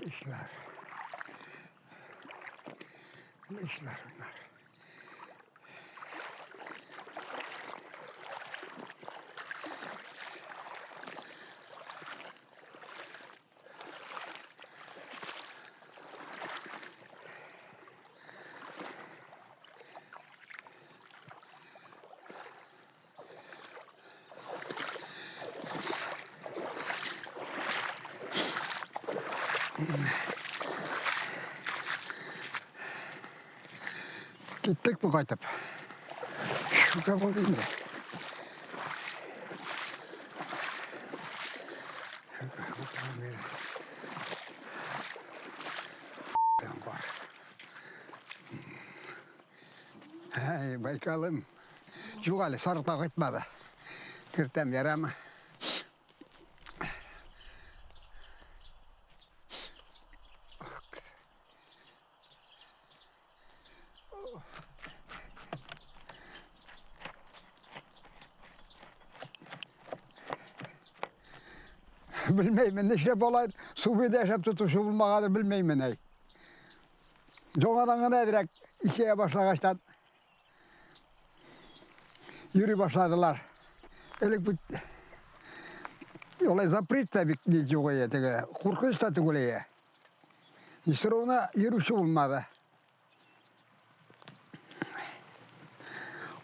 İşler. İşler bunlar. Gittik mi kaytıp? Şu kabul değil mi? Hey Baykal'ım. Yukarı sarıkla gitmedi. Kırtem yer ama. Bilmeyim ne şey olaydı. Su bir de yaşap tutuşu bulmakadır bilmeyim ne. Sonradan ne direkt işe başlagaçtan yürü başladılar. Öyle bir olay zapret tabii ki çoğuya tege. Korkunç da tügüleye. İsrona yürüyüşü bulmadı.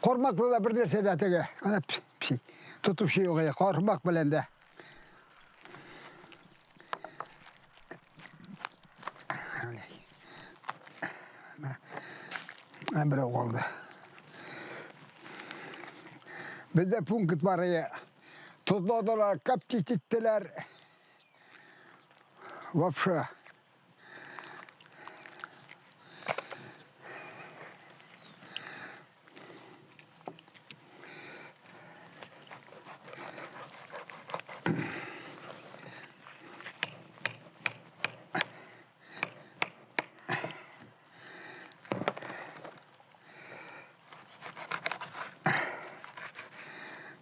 Kormakla da bir derse de tege. Tutuşu yok ya. Korkmak bilen de. Emre oldu. Bizde punkit var ya. Tuzladılar, kapçı çittiler. Vapşı.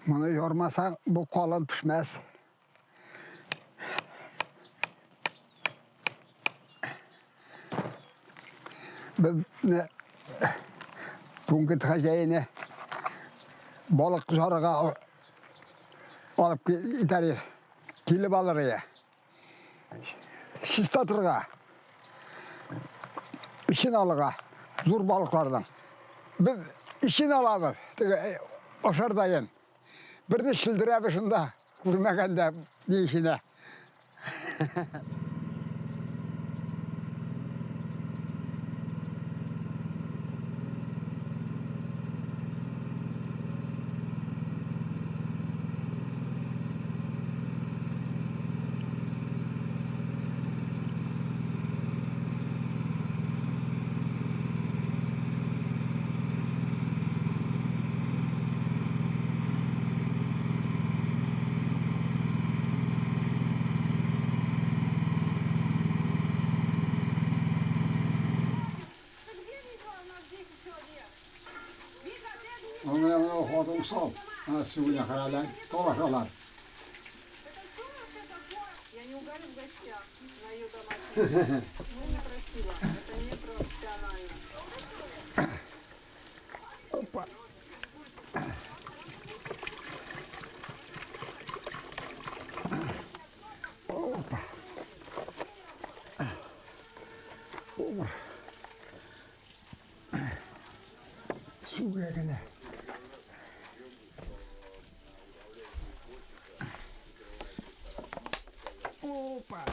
Bunu yormasan bu kolun pişmez. Biz ne punkit hacayını balık sarıga alıp gider. Kilip alır ya. Şistatırga. İşin alıga. Zor balıklardan. Biz işin alamız. Oşardayın. Bir de şildire başında. Kurmaganda deyişine. Onu oxudu sal. Сегодня хралян. Доlaşalar. Я не угорю в гостях на ее домашнем. Ну, некрасиво. Это не профессионально. Опа. Опа. Опа. Сука, гene. Опа.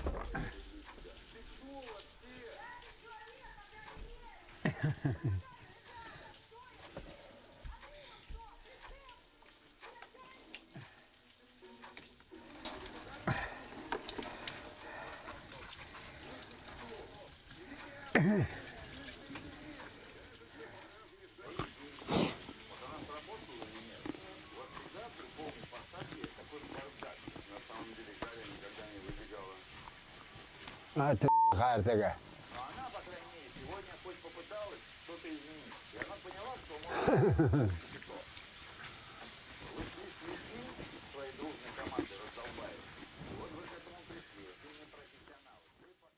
А ты хартага. Она, по крайней мере, сегодня хоть попыталась что-то изменить. И она поняла, что может что. Вы пришли своей дружной команды раздолбаев. Вот вы к этому пришли. Вы не профессионалы. Вы пока...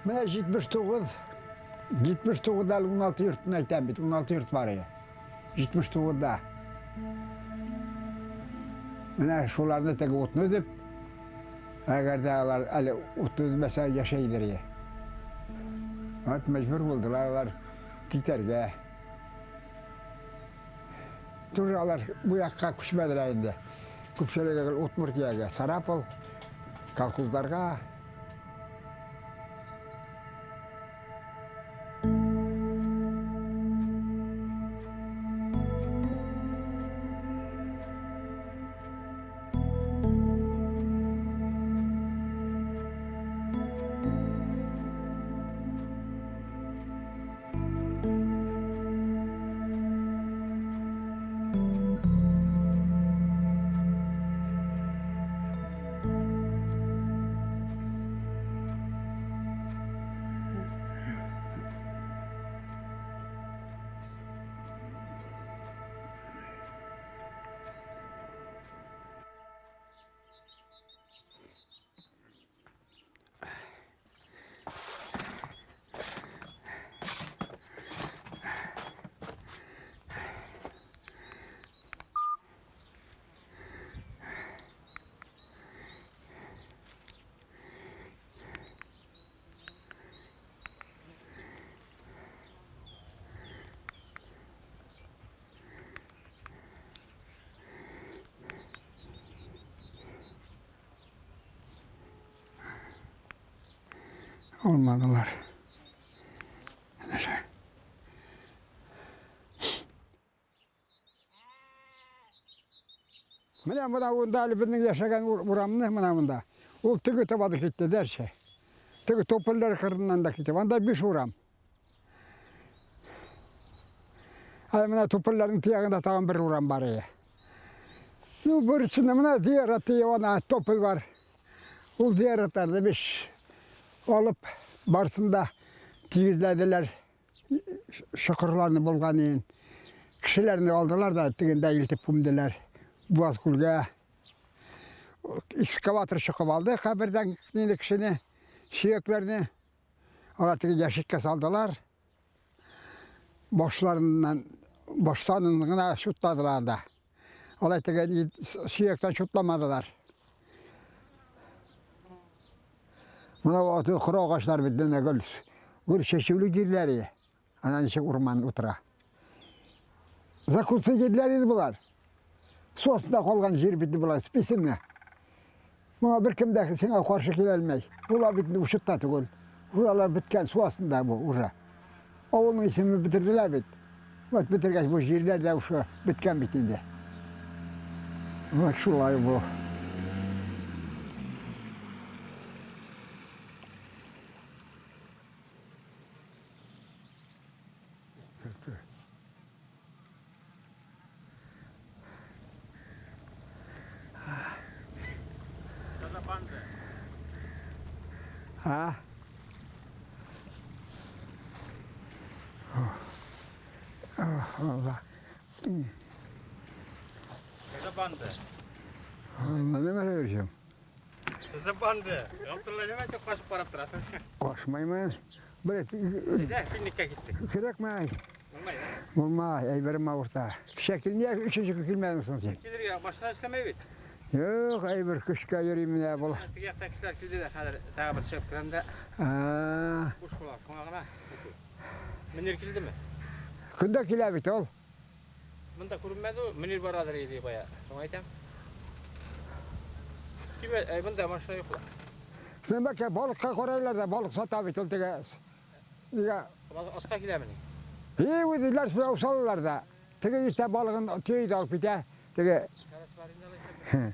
Mine 79, 79'da 16 yurtunu aytan bit, 16 yurt var ya. 79'da. Mine şularını tek otunu ödüp, eğer de ali otunu mesela yaşayıdır ya. Evet, mecbur buldular, giderge. Turalar bu yakka kuşmadılar indi. Kupşelerge otmurtiyaga, Sarapol, kalkuzlarga. Olmadılar. Neyse. Mine bunda Ali bizim yaşayan uramını mine bunda. Ol tıgı tabadı gitti derse. Tıgı topullar kırından da gitti. Bunda bir uram. Ay mine topulların tiyağında tağın bir uram var ya. Bu birisinde mine diğer atı ona topul var. Ol diğer atlarda bir olup barsında tiyizlediler. Şükürlerini bulganın. Kişilerini aldılar da tıgında iltip kumdiler. Boğaz kulga. Ekskavatör çıkıp aldı. Kabirden kişini, şiyeklerini oratıgı yaşıkka saldılar. Boşlarından şutladılar da. Oratıgı şiyekten şutlamadılar. Buna o kuru ağaçlar bittiğinde gül şeşivli girleri. Ananışı orman otura. Zakutsu girleri bular. Sosunda kolgan yer bitti bular, spisinne. Buna bir kimdeki sana karşı gelmey. Bula bitti uşutta tugul. Buralar bitken suasında bu ura. Oğlunun ismini bitirdiler bit. Bak bitirgeç bu yerler de uşu bitken bitindi. Bak şulay bu. Ha? Allah. Kızı bandı. Allah ne vereceğim. Kızı bandı. Yokturlar demezse koşup barıp durasın. Koşmayayım. Böyle Gider, filmlikle gittik. kırık mı? Olmayı. Olmaz. Eyberim orta. Şekil niye üçüncü kilmedin sen? Gidir ya, başına istemeyi bit. Yok eyber kışka yürüyeyim ne bol. Tıyak taksiler kildi de kadar daha bir çıkıp kıran da Aa, kuş kulak kulağına. Münir kildi mi? kunda kilabit ol. Bunda kurulmadı o, Münir baradır yedi bayağı. Sonra aytam. Kime, bunda maşına yok lan. Sen bak ya balıkka koraylarda balık satabit ol tege. Ya, Oska kilemini. iyi uydular size usallar da. Tege işte balığın tüyü de alıp bir de. Tege, Karası var indalı.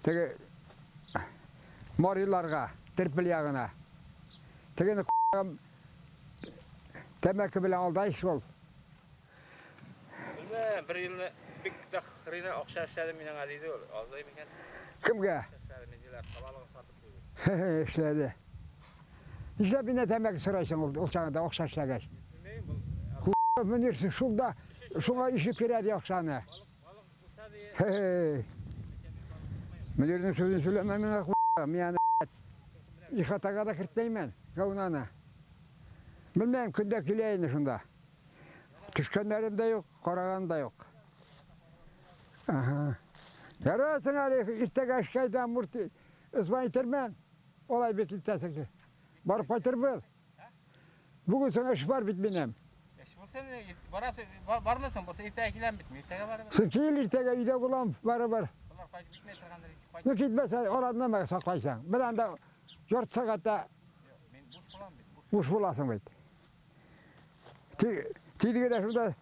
tege morillarga, tirpil yağına. Tegeni temeki bile aldayış ol. Bilmem, bir yılını bir dakikine okşaşladım yine adıydı ol. Aldayım iken. Kimge? Okşaşladım neciler, kabalığı satıp dedi. İşte İşte bir ne demek sırasın oldu. O sana da okşaşla geç. Bilmeyim bu. Münirsin şunda, şuna işi kiredi yoksanı. Balık usta diye. Hey. Münir'in sözünü söylememine k***am yani. İhata da kırtmayayım ben. Kavunana. Bilmem künde kileyini şunda. Tüşkenlerim de yok, koragan da yok. Aha. Yarasın Ali, işte kaşkaydan murti. İsmail Termen. Olay bekiltesin ki. Barıp batır bul. Bugün sana iş var bitminem. Sen barası var mısın? Bu irtekilen bitmiyor. İrteka var mı? Sıkıyıl irtega üyde kulam var. Bunlar kaç bitmeye tıkandır. Ne gitmesen oradan ne saklaysan. Bir anda 4 saatte Ben buş falan bit. kuş bulasın bit. Tidige de şurada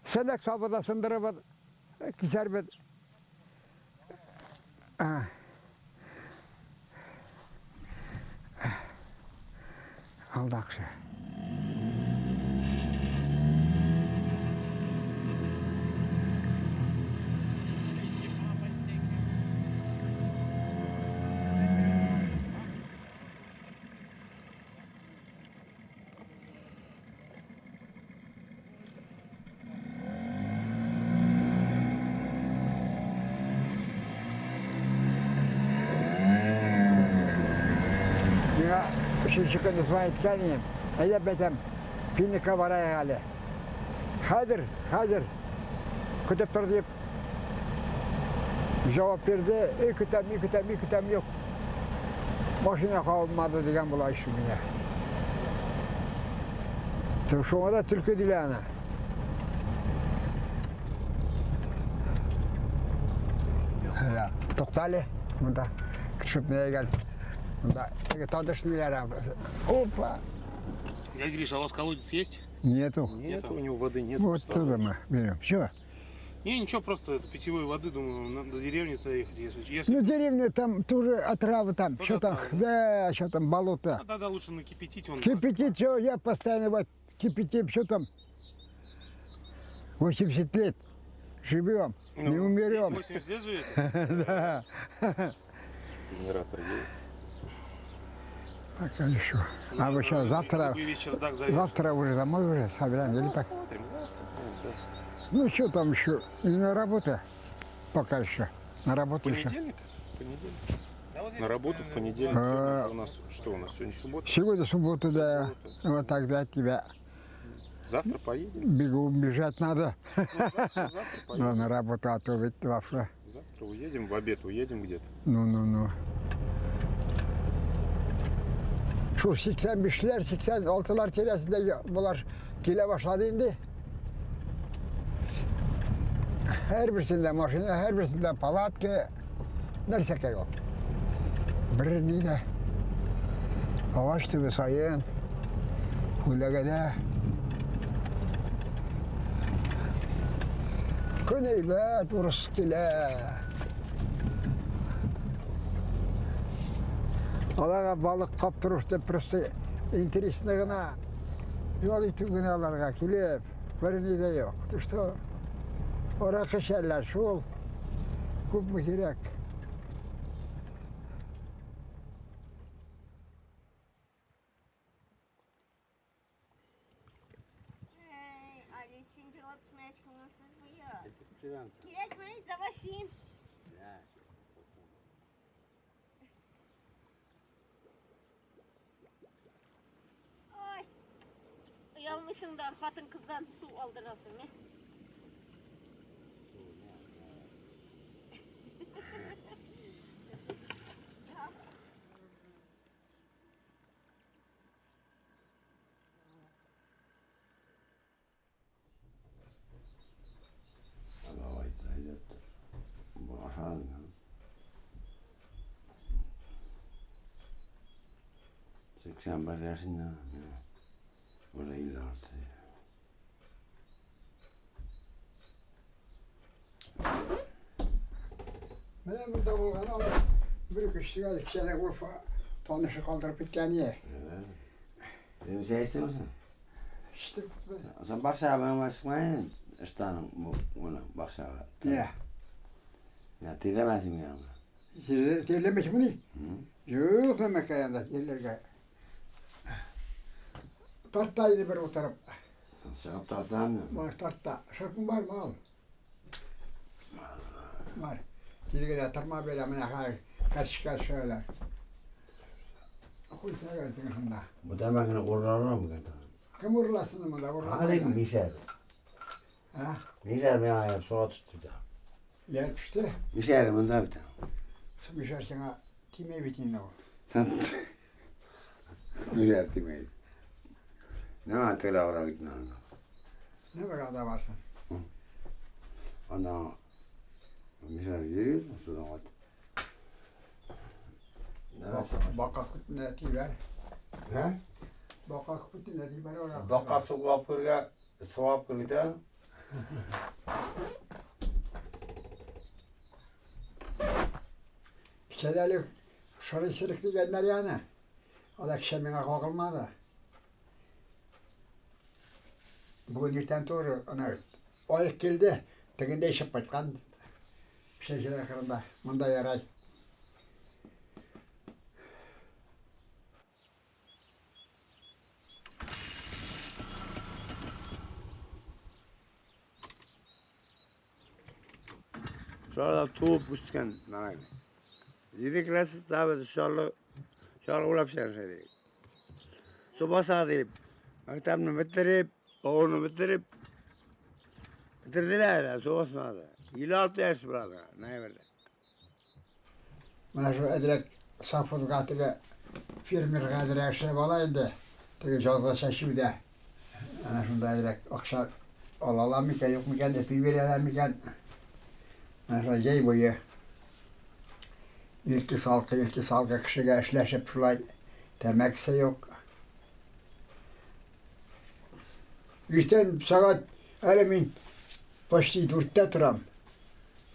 sendek sabada sındırıp kiser bit. Aldakşı. Ya şu çıkın İsmail geleyim. Eye betem. Pinnika var hali. Hazır. Kütüptür deyip cevap verdi. İki yok. Maşına kalmadı diyen bulay şu yine. Şuna da türkü dilene. Hala. Toktali. Bunda küçük neye geldi. Bunda tanış dilere. Hoppa. Дядя Гриша, а у вас колодец есть? Нету. Нет, у него воды нет. Вот туда мы берем. Все. Не, ничего, просто это питьевой воды, думаю, надо до деревни-то ехать, если... Ну, деревня там тоже отравы там. Вот Что там? отравы. Да, что там, болото. А тогда лучше накипятить он. Кипятить, все, я постоянно вот кипятим, что там. 80 лет живем, Ну, не умерем. здесь 80 лет живете? Да. Генератор есть. Так, а еще. А вы что, завтра Весь чердак завес. уже домой уже собираем или так? Смотрим завтра. Ну, что там еще? И на работу пока еще. На работу еще. Понедельник? На работу в понедельник. А. Сегодня у нас что у нас сегодня суббота? Сегодня суббота, да. Вот тогда тебя Завтра поедем. бегом бежать надо. Завтра Но поедем. на работу, а то ведь вообще. Завтра уедем, в обед уедем где-то. Ну. Şu 85'ler, 86'lar keresinde bunlar gele başladı indi. Her birisinde maşına, her birisinde palatke, nerse yol. Birini de avaç tübü sayın, kulagada. Küneybat, uruskile. Alaga balık kaptırıp da просто интересно gına yol itugunu alarga kilip birini de yok. İşte oraya kışarlar şul kup mu gerek. Ali, since outros médicos não se Kireç savaşın. Ay. Uyanmışım da patın kızdan su aldırasın mı? Seksen bir yaşında. Orada illa artık. Benim burada bulgan ama bir kişiye 2 sene Urfa tanışı kaldırıp gitken ye. Sen şey istemiyorsun. İşte Sen Başak'a ben çıkmayın. İstanın bu ona Başak'a. ya. Ya dilemezsin ya. Siz derlemiş mi? Yok demek ayanda yerlerge. Tarttaydı bir o taraf. Sen şarap tartan mı? Var tartta. Şarkın var mı al? Var. Dilgede tarma böyle amına kaç söyler. Kuy seversin handa. Bu demekini kurarlar mı kadar? Kim uğurlasın mı da uğurlasın? Hadi bir şey. Ha? Bir şey ben ayağım sola tuttu da. Yer pişti. Bir şey mi da bir tane. Bir şey sana time bitin o. Sen bir şey etmeyi. Ne atıyla oraya gittin anne? Ne kadar varsın? Ana bir şey yürüyor mu sudan at? Bakak kutuna tiber. He? Bakak kutuna tiber oraya. Bakka su kapırga soğuk kırıda. Şeylerle şöyle sırıklı genler yani. O da kişemine kalkılmadı. Bugün irten doğru ona o ilk geldi. Teginde iş yapatkan. Şeyler kırında. Bunda yaray. Şurada tuğup üstken nanay. Yedik resis tabi şarlı ulap şey dedi. Su basa deyip, maktabını bitirip, oğlunu bitirip, bitirdiler ya, su basmadı. 26 yaş burada, ne verdi? Bana şu edilek safhız katıga firmir kadar şey olaydı. Tege jolga şaşıvdı. Ana şunda edilek akşam olalar mı yok mu geldi piveriler mi geldi. Ana şu jey boyu. İlki salkı kişiye işleşip şulay temekse yok. İşten saat elimin başlı durtta turam.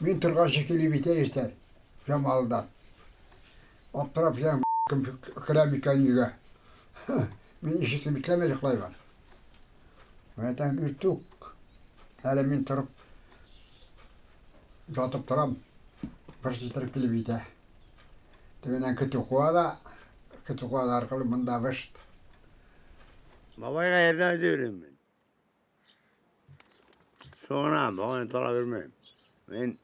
Min turga şekili biter işte. Jamaldan. O taraf yan kremikan yüge. Min işi bitlemedik hayvan. Zaten ürtük. Elimin turup yatıp turam. Başlı şekili biter. Tegenen kötü kuada arkalı bunda başt. Babaya yerden ediyorum ben. Sonra bana tola vermeyeyim. Ben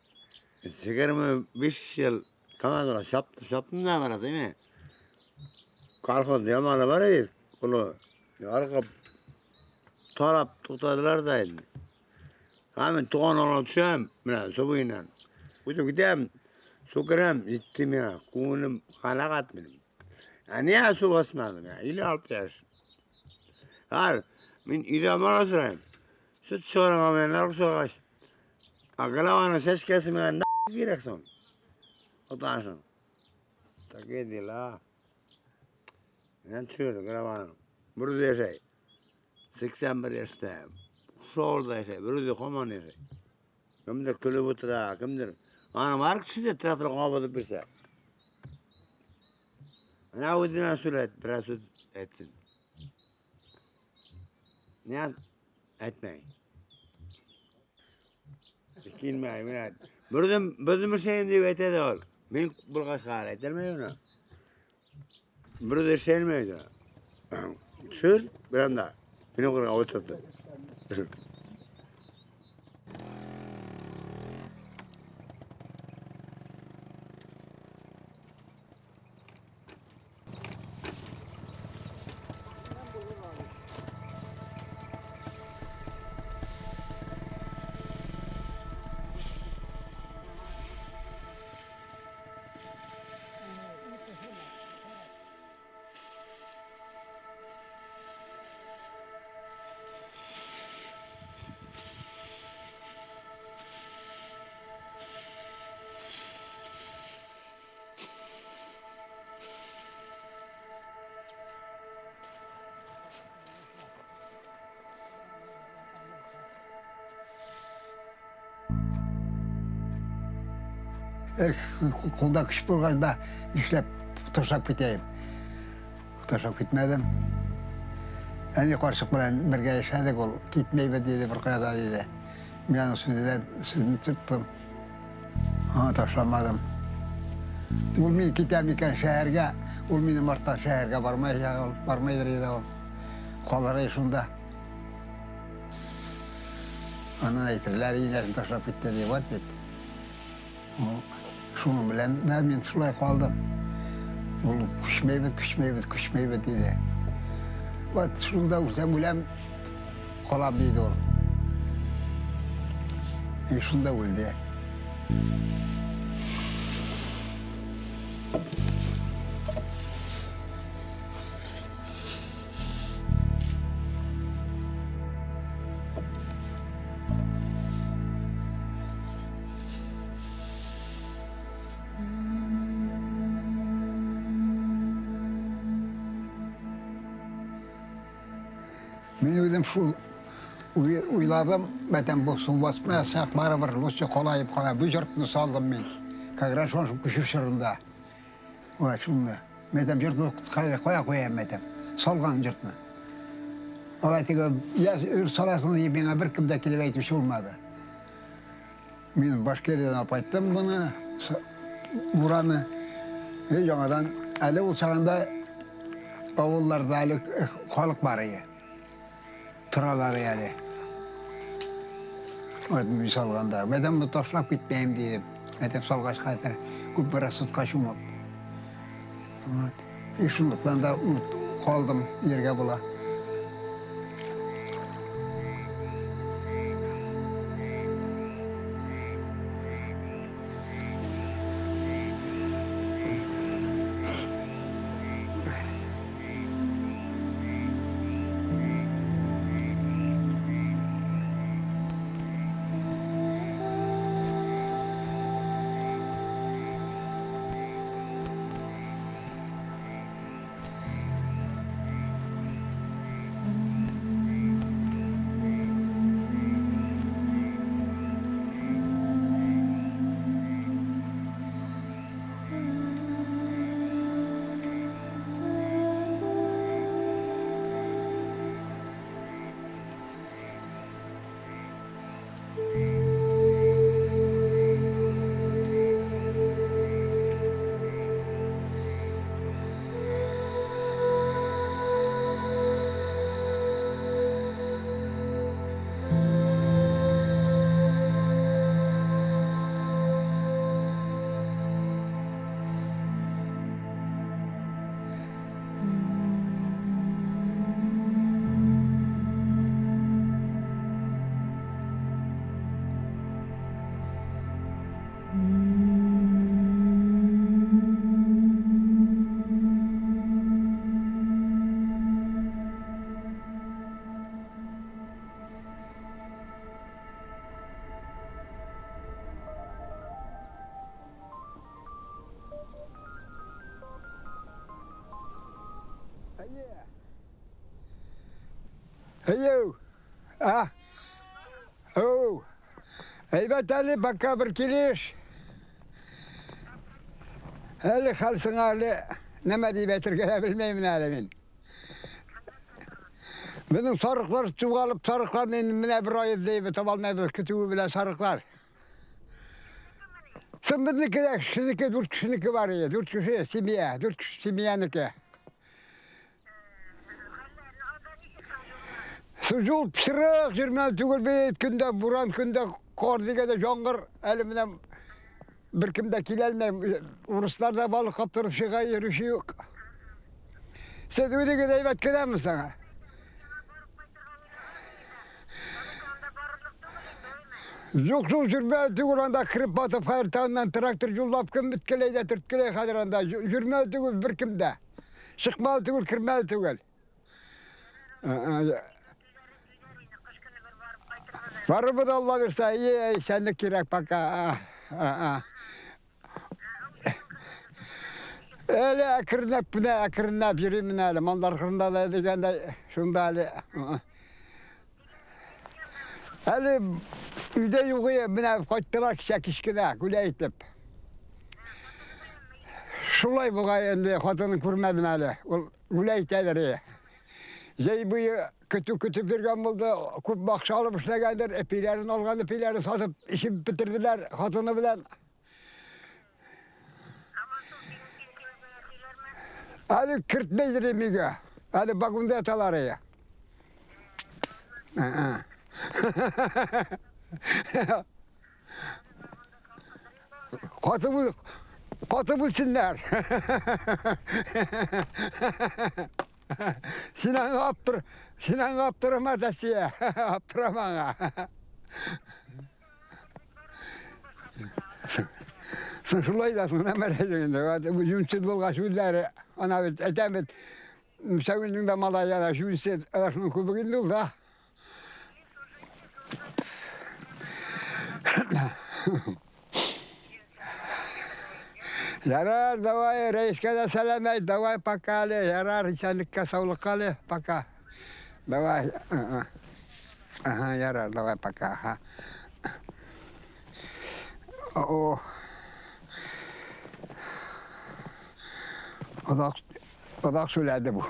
sigaramı 5 yıl Kanada'da şaptım ne var değil mi? Kalkıp yamalı var ya, bunu kalkıp tarap tutadılar da elini. Hemen tuğan olan düşeyim, sobuyla. Uçup gideyim, su kırayım, gittim ya, kuğunum kanakat benim. Ya niye su basmadım ya, 56 yaş. Hayır, ben idam arasırayım. Süt çıkarım ama ne sokaş. Akılavanın ses kesimine ne gereksin? Utansın. Tak değil ha. Ne çıkıyor kılavanın? Burada yaşay. 81 yaşındayım. Şu orada yaşay. Burada koman yaşay. Kimdir külü butura, kimdir? Anam her kişi de tiyatro kapatıp birse. Ne udina süret, biraz süt etsin. Ne etmeyin. Kilmeyin, minat. Burada bir şeyim diye ete de ol. Ben bulgaç kâr ettirmeyin ona. Burada şeyim miydi? Sür, bir anda. Beni kurun, oturttu. Kulda kış bulganda işlep toşap gideyim. Toşap gitmedim. Yani karşılık bilen birge yaşadık ol. Gitmeybe dedi bir kayada dedi. Ben sözünü tuttum. Ama taşlamadım. Ulmi gitemiken şehirge, Ulmi'nin Mart'ta şehirge varmaydır dedi o. Kolları şunda. Ana aytırlar iğnesini taşlap gitti diye vat bitti. Şunun bilen ben şulay kaldım. Ol küşmeybet dedi. Vat şunda uzun bilen kolam dedi ol. Şunda öldü. Ben özüm şu uyladım, beten bu su basmayasak bari bir Rusça kolayıp bu yurtunu saldım ben. Kagran şu kuşu şırında. Ola şunda. Metem yurtunu koyayım metem. Salgan yurtunu. Ola teki ür salasını diye bana bir kimde kilip etmiş olmadı. Ben başka yerden apayttım bunu, buranı. Yanadan Ali uçağında avullarda Ali kalık var ya. Tıraları yani. Bir salganda. Medem bu taşlap gitmeyeyim dedim. Medem salgaç kadar kübbara sıtkaşım ol. Şunluktan da kaldım yerge bula. Heyo. Ah. Oh. Elbet Ali bakka bir kiliş. Ali halsın Ali. Neme diye betir gelebilmeyim alemin. Benim sarıklar çuvalıp sarıklar mine bir ayı deyip tabalmaya bir kütüğü bile sarıklar. Sen bir kişiniki, 4 kişiniki var ya, 4 kişi simiye, 4 kişi simiyeniki. Sucuk pişirek, jirmel tügül beyit günde, buran günde, kordigede jongır, elimden bir kimde kilelmeyim. Ruslarda balık kaptırıp şığa yürüyüşü yok. Sen öyle gideyim gider mi sana? Yok jirmel tügül anda kırıp batıp hayırtandan traktör yullap kim bitkeleyde tırtkeley kadıranda. Jirmel tügül bir kimde. Şıkmal tügül, kırmel tügül. Var mı da Allah verse iyi, senlik kirek bak. Öyle akırnap yürüyüm öyle. Manlar kırında da edeceğim de şunda öyle. Öyle Üyde yuğuya bine koyttular kişkine güleytip. Şulay buğa endi xotanı kurmadım hali. Güleyteleri. Buyu kötü birgen buldu. Kup bakşı alıp işlegendir. Epilerin olgan epileri satıp işi bitirdiler xotanı bilen. Hadi 45 lira miga. Hadi bakımda yatalar ya. Katı bulsunlar. Sinan Abdurrahman da siye. Abdurrahman'a. Sen şulay da sonra merkezinde. Bu yunçut bulga şulları. Ana bit etemet. Müsavinin de malayana şu ise şunun kubugin dul da. Yarar davay reis kada selamay davay pakale yarar insanlıkka sağlıkkalı paka. Davay. Aha yarar davay paka. Aha. O. Odak söyledi bu.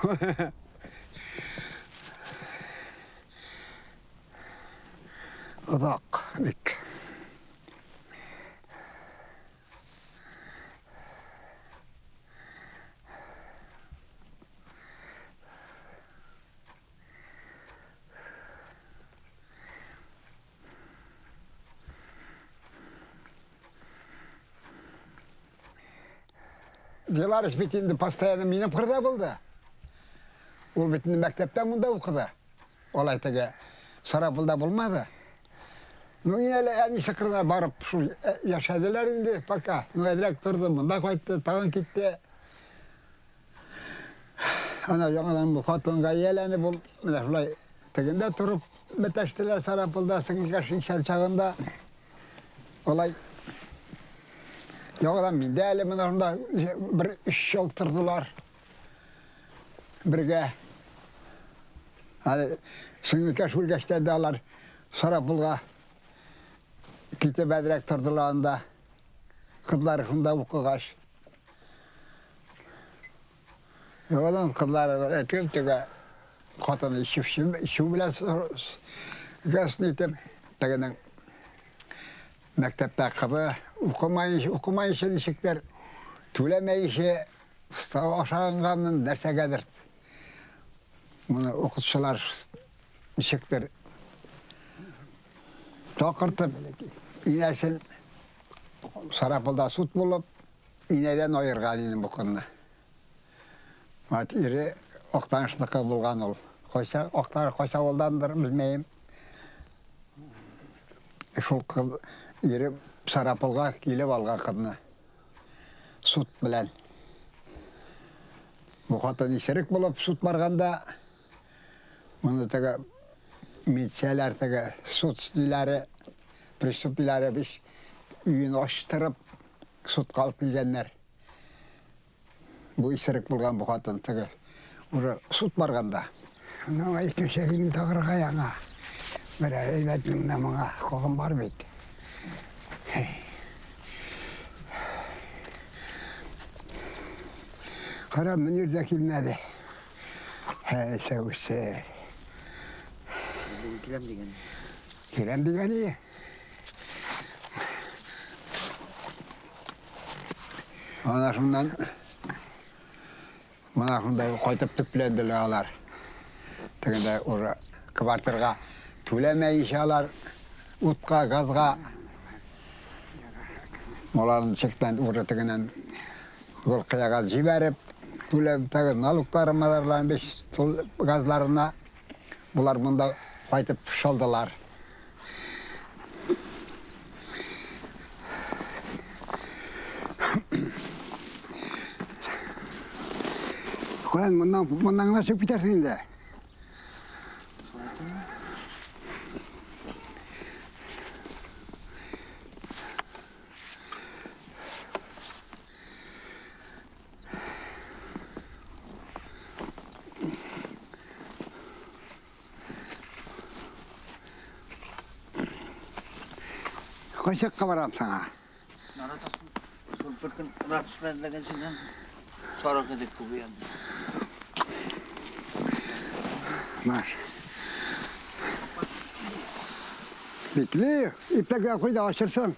Odak. Bik. Diyorlar iş bitindi pastayada mine pırda buldu. Ol bitindi mektepten bunda okudu. Olay tege Sarapıl'da bulmadı. Yine yani sıkırına barıp şu yaşadılar indi paka. Direkt durdu bunda koydu tağın gitti. Ana yanından bu hatunga yeleni bul. Şulay teginde turup meteştiler Sarapıl'da sıkılgaşın çağında. Olay Yoğdan bindi elimin orada bir iş yoltırdılar. Birge. Hani sınırkaş vurgaçta dağlar Sarapılga gitti bedrek tırdılarında. Kızlar şunda vukugaş. Yoğdan kızlar etkili tüge katını işi bile gasnitim. Tegeden mektepte kızı okumayışı dişikler, tülemeyişi, aşağınganın derse gelir. Bunu okutuşular dişikler. Tokırtıp, inesin Sarapıl'da süt bulup, ineden oyurganının bu konuda. Mat iri oktanışlıkı bulgan ol. Koysa oldandır bilmeyim. Şul kız iri Sarapılga gelip algan kızını. Süt bilen. Bu katın işerik bulup süt barganda bunu tege milsiyeler tege süt dileri, pristüpleri bir üyünü açtırıp süt kalıp bilenler. Bu işerik bulgan bu katın tege süt barganda. Ama iki şehrin tağırga yana. Böyle elbetinin namına kokun var mıydı? Karam Münir de kilmedi. Hey sevse. Kirem digeni. Ana şundan koytup tüplendiler ağlar. Tegende orada kıbartırga tülemeyi işalar, utka, gazga. Moların çekten orada tegenden kıyaga jiberip, tülep tegen nalukları madarların beş gazlarına bular bunda koytup şoldular. Koyan bundan nasıl bitersin de? Koşak kabaram sana. Naratasın. Sol bir gün rahatsızlanırken senden sonra gidip bu yandı. Var. Bekle. İptekler koy da açırsın.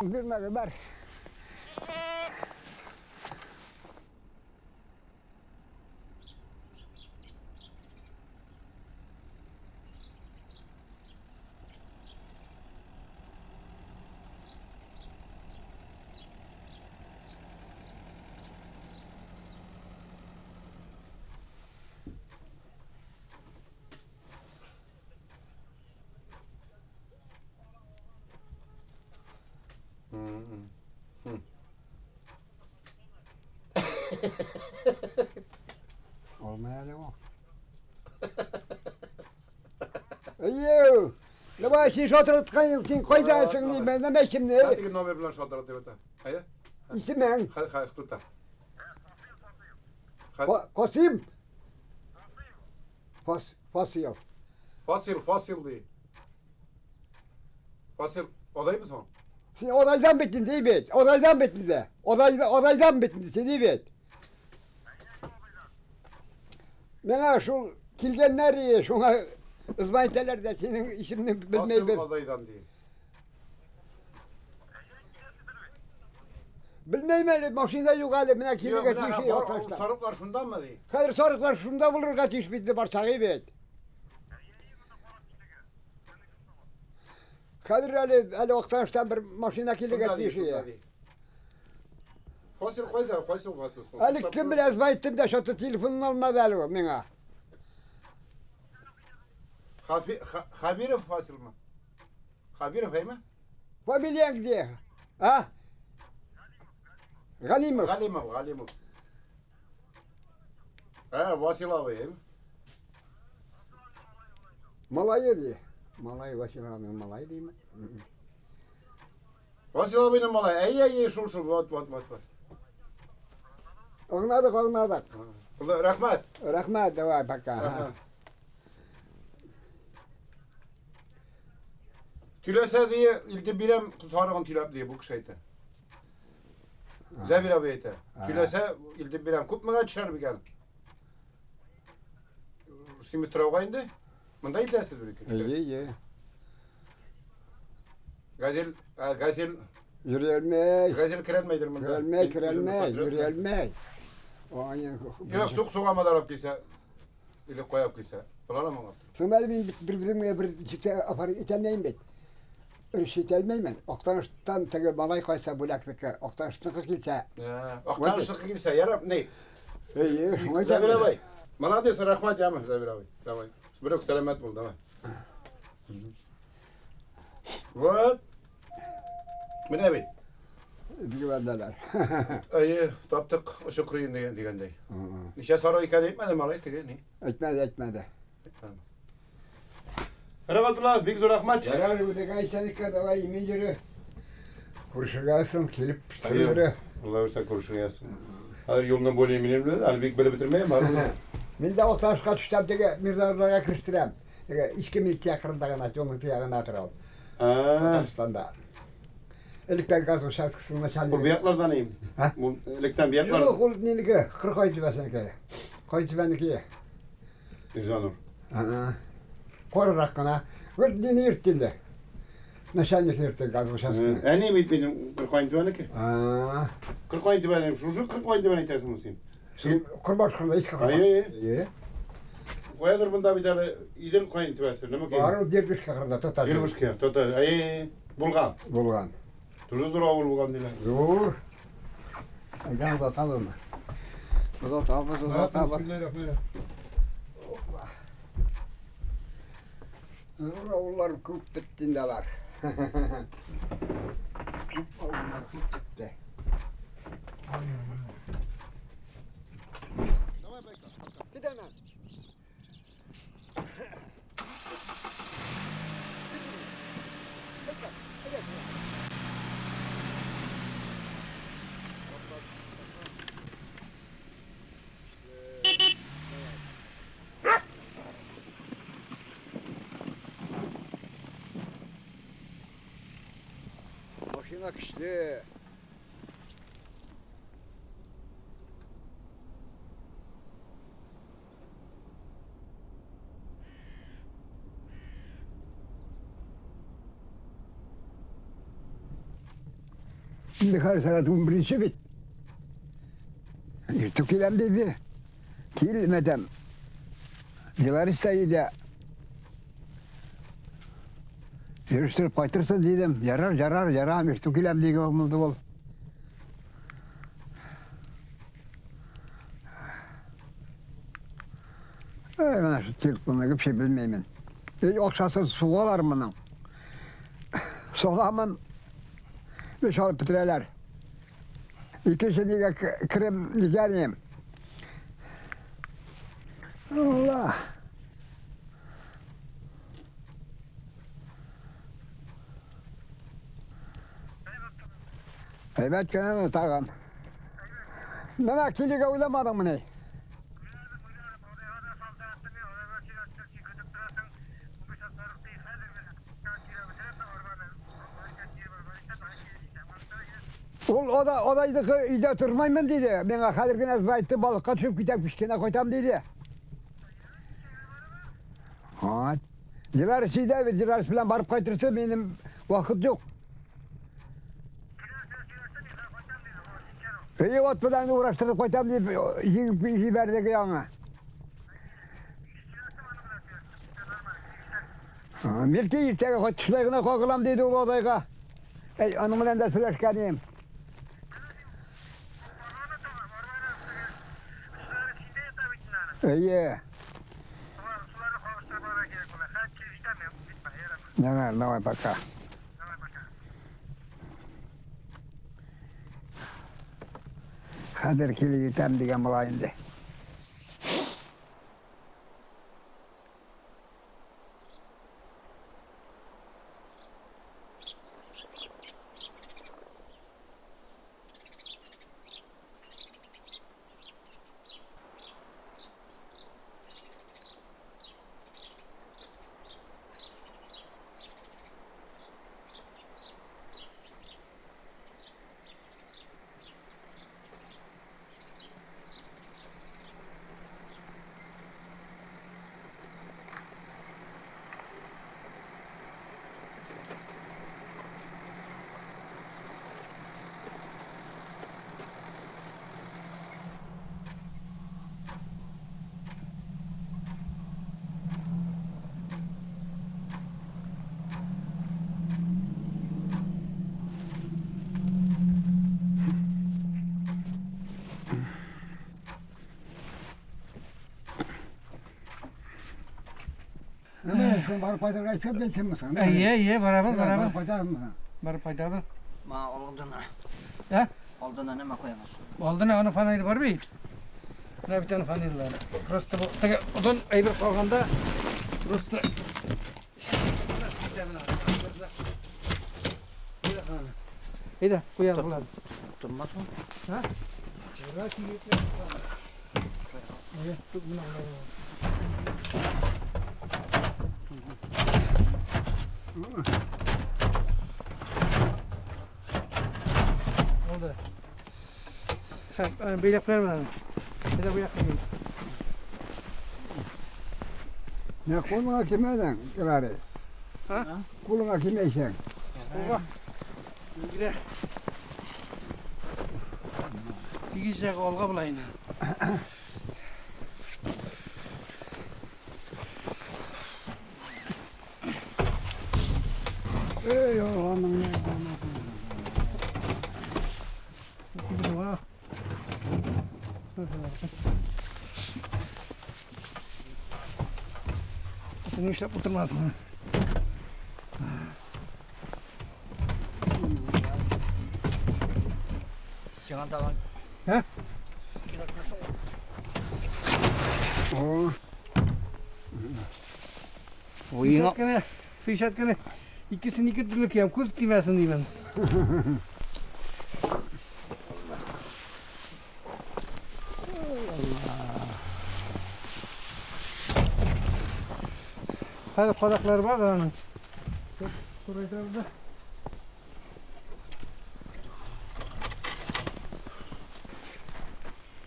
Bilmem Ömer. Olmaya devam. Ayyo. Ne var şey oturtkan yılsın koy dersin diye ben demek şimdi. Hadi nomer bilen şaltara deveta. Hayır. İsmen Hayır tutar. Kosim. Fasil. Fasil değil. Fasil odayı mı son? Şimdi odaydan bittin değil mi? Odaydan bitti de. Odaydan bitti değil mi? Bana şu kilgenler iyi, şuna ızmayteler de senin işini bilmeyi Fasil bil. odaydan değil. Bilmeyim öyle, maşında yok hali, bana Yok kilge geçmişi yok. o sarıklar şundan mı değil? Hayır sarıklar şunda bulur kaçış bitti barsağı bit. Kadir Ali Oktaş'tan bir maşına kilge Şunda değil, geçmişi ya. şunda değil. Fasil koy da fasil son. Ali kim bile ezbayttim da şu telefonun olmadı Ali o bana. Habirov fasil mi? Habirov hay mi? Familiyen diye. Ha? Galimov. Galimov. Ha Vasil abi hay mi? Malayı diye. Malayı başına alın malayı değil mi? Vasil abinin malay. Ey şul vat. Ognadık. Allah rahmet. Rahmet de var baka. Tülese diye ilde birem sarıgın tülep diye bu şeyde. Zebir abi ete. Tülese ilde birem kupmaga çıkar bir gel. Simistra indi. Manda iltesi duruyor. İyi. Gazel Yürüyelmek. kirenmeydir manda. Yürüyelmek. O aynı. Yok soğuk ama da raptıysa. İle koyup kıysa. Falan mı? Sonra bir bizim bir çıktı afar içen neyim bet. Irşitelmeyim ben. Oktanıştan tege malay koysa bulaklık. Oktanıştan kilse. Aktar şıkkı girse yarab ne? İyi. Zebir abi. Bana dese rahmet yağmur Zebir abi. Tamam. Bırak selamet bul tamam. What? Bu ne be? Güvendeler. Ay taptık şükriyin digende. İşe sonra ikade etmedi malay tege ne? Etmedi. Rahmetullah big zor rahmet. Yarar bu da gaysen kadar var yemin yürü. Kurşugasın kilip yürü. Allah versen kurşun yazsın. Her yolundan böyle eminim bile. Halbuki böyle bitirmeyeyim var mı? Ben de o taş kaçıştam tege mirdarlara kıştıram. Tege işki milçi yakırında gana yolun tiyagına atıral. Otaristan'da. Elikten gaz o şarkısında çalıyor. Bu biyaklardan iyiyim. Ha? Bu elekten biyaklar. Yok, o neydi? Kırk ayıcı vesenki. Koyucu benimki. İnsanlar. Korur hakkına. Vırdini yırtıldı. Neşenlik yırttı gaz o şarkısını. En iyi mi benim 40 ayın tüveni ki? 40 ayın tüveni. Şu 40 ayın tüveni teslim olsun. Kurbaş kurda hiç kakama. Hayır. Koyadır bunda bir tane idil koyun tüvesi. Ne mi ki? Var o dirbiş kakırda tutar. Bir buçuk ya. Total. Ay bulgan. Bulgan. Tuzuz dur avul bulgan değil. Dur. Aydan uzatalım mı? Uzat abız uzat abız. Bismillahirrahmanirrahim. Onlar kurt bittindeler. Onlar kurt bitti. Gidelim. Başına kıştı. Şimdi kar sanatımın birinci bit. Yırtık ilem dedi. Kilmedem. Divar isteydi. Yarıştırıp kaytırsa dedim. Yarar. Yırtık ilem diye olmadı ol. Ben şu telefonla bir şey bilmeyeyim. Okşası su alar bunun. Soğamın bir şalı bitireler. İkisi diye krem dikeriyim. Allah. Evet gene tağın. Ben akili kavrulamadım mı ne? O da iyice tırmayım dedi. Bana Kadir Güneş bayıttı balıkka düşüp gitek pişkine koytam dedi. Ha. Civar şeyde ve civar falan varıp kaytırsa benim vakit yok. İyi ot falan uğraştırıp koytam deyip jiberdi kıyağına. Milki yirtege koçlarına kokılam dedi o odayga. Onunla da süreşkanıyım. İyi. Ne var baka. Kadir kili yitem diye mulayindi. Ne sen var payda kaçsam ben sen misin? İyi beraber. Var payda mısın? Beraber. Ma olduna. Ha? Olduna ne koyamaz. Oldu ne onu fanaydı var mı? Ne bir tane fanaydı var. Prosto bu. Peki odun ayrı kalganda prosto. İyi de koyalım. Tutmaz mı? Ha? Evet, tut bunu oldu. Sen beylek verme lan. Bir de bu yakayım. Ne kuluna kimeden kırarı? Ha? Kuluna kimeysen? Baba. İlgili. Bir gizli olga bulayın. Ey Allah'ım ya. Seni işlep oturmaz mı? Sen tamam. He? Oo. Oyun Su işatkene. İkisini iki türlü kıyam. Kuz kıymasın diyeyim ben. Hadi kodakları var da onun. Burayı da.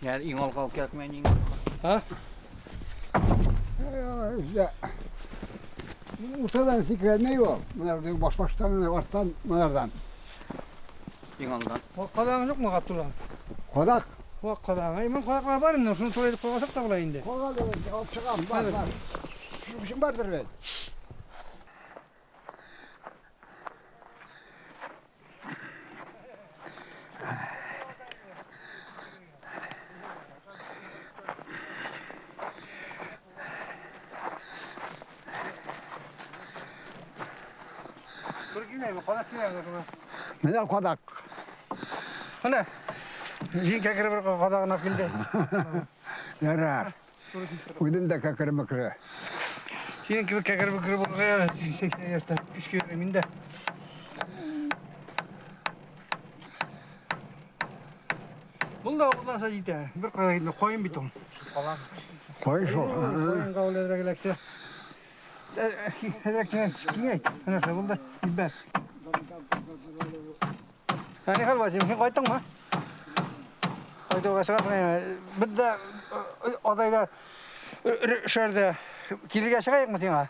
Yani ingol kalk yakmayın ingol. Ha? İşte. Ortadan sikremeyi o. Bunlar baştan ortadan bunlardan. Ingoldan. O kodağın yok mu Abdullah? Kodak. O kodağın. Hemen kodaklar var indi. Şunu şuraya koysak da bulayım indi. Kodak alıp çıkalım. Var var. Şu işim vardır ben. Dur girmeyeyim. Kodak girmeyeyim. Ne de kodak. Hani? Jin kekere bir kodağına kildi. Yarar. Uydum da kakırı bakırı. Senin gibi kekere bir kırı bulgaya 80 yaşta. Küçük yöneliminde. Bunda kullansa yeter. Bir kadar gitme. Koyun bir ton. Koy şu. Koyun kavul ederek elekse. Ederek kine. Hani bunda biber. Hani hal bacım. Sen koydun mu? Koydun mu? Bir de odaylar şurada kilge çıkayık mı sana?